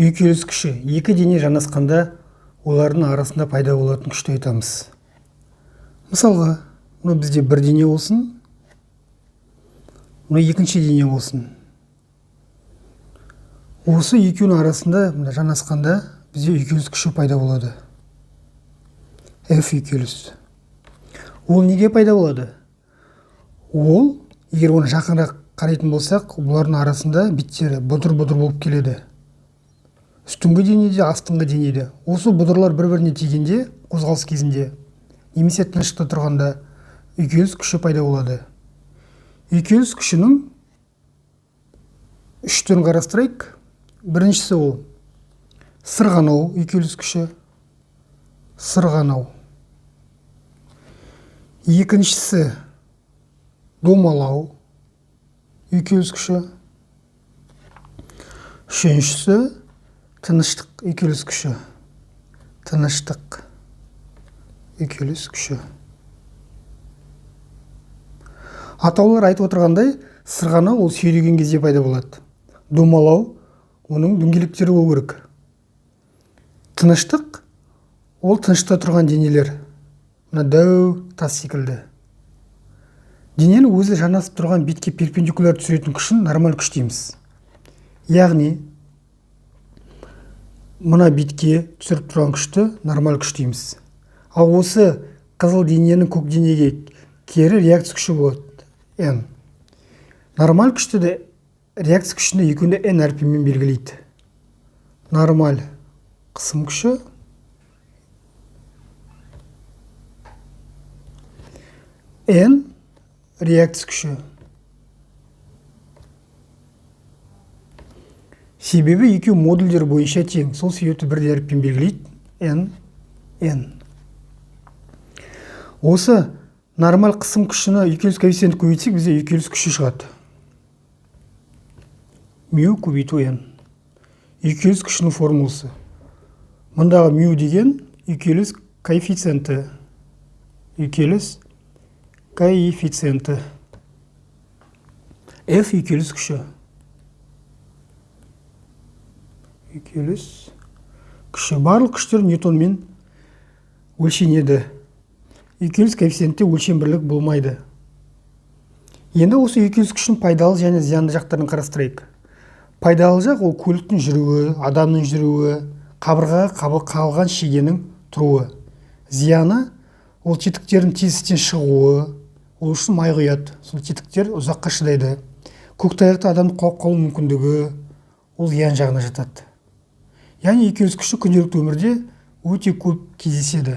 Үйкеліс күші екі дене жанасқанда олардың арасында пайда болатын күшті айтамыз. Мысалға, бізде бір дене болсын, екінші дене болсын. Осы екеуінің арасында жанасқанда бізде үйкеліс күші пайда болады. F үйкеліс. Ол неге пайда болады? Ол, егер оны жақынырақ қарайтын болсақ, бұлардың арасында биттері бұдыр-бұдыр болып келеді. Үстіңгі денеде, астыңғы денеде. Осы бұдырлар бір-біріне тигенде, қозғалыс кезінде, немесе тыныштықта тұрғанда үйкеліс күші пайда болады. Үйкеліс күшінің үш түрін қарастырайық. Біріншісі ол сырғанау үйкеліс күші. Сырғанау. Екіншісі домалау үйкеліс күші. Үшіншісі тыныштық үйкеліс күші. Тыныштық үйкеліс күші. Атаулар айтып отырғандай, сырғанау ол сөйлеген кезде пайда болады. Домалау оның дөңгелектері болу керек. Тыныштық ол тынышта тұрған денелер. Мына дәу тас секілді. Денені өзі жанасып тұрған бетке перпендикуляр түсіретін күшін нормаль күш дейміз. Яғни, мына бетке түсіріп тұрған күшті нормаль күш дейміз. Ал осы қызыл дененің көк денеге кері реакция күші болады. N. Нормаль күшті де реакция күшінде екеуінде N әрпімен белгілейді. Нормаль қысым күші. N реакция күші. Себебі екеу модульдер бойынша тең. Сол себепті бірдей әріппен белгілейді. N. Осы нормаль қысым күшіні үйкеліс коэффициенті көбейтсек, бізде үйкеліс күші шығады. Мю көбейту N. Үйкеліс күшінің формуласы. Мұндағы мю деген үйкеліс коэффициенті. Үйкеліс коэффициенті. F үйкеліс күші. Үйкеліс күші. Барлық күштер ньютонмен өлшенеді. Үйкеліс коэффициентте өлшем бірлік болмайды. Енді осы үйкеліс күшінің пайдалы және зиянды жақтарын қарастырайық. Пайдалы жақ ол көліктің жүруі, адамның жүруі, қабырғаға қағылған шегенің тұруы. Зияны ол тетіктердің тесіктен шығуы, ол үшін май құяды. Сол тетіктер ұзаққа шыдайды. Көктайғақта адамның құлап қалу мүмкіндігі ол зиян жағына жатады. Яғни үйкеліс күші күнделікті өмірде өте көп кездеседі.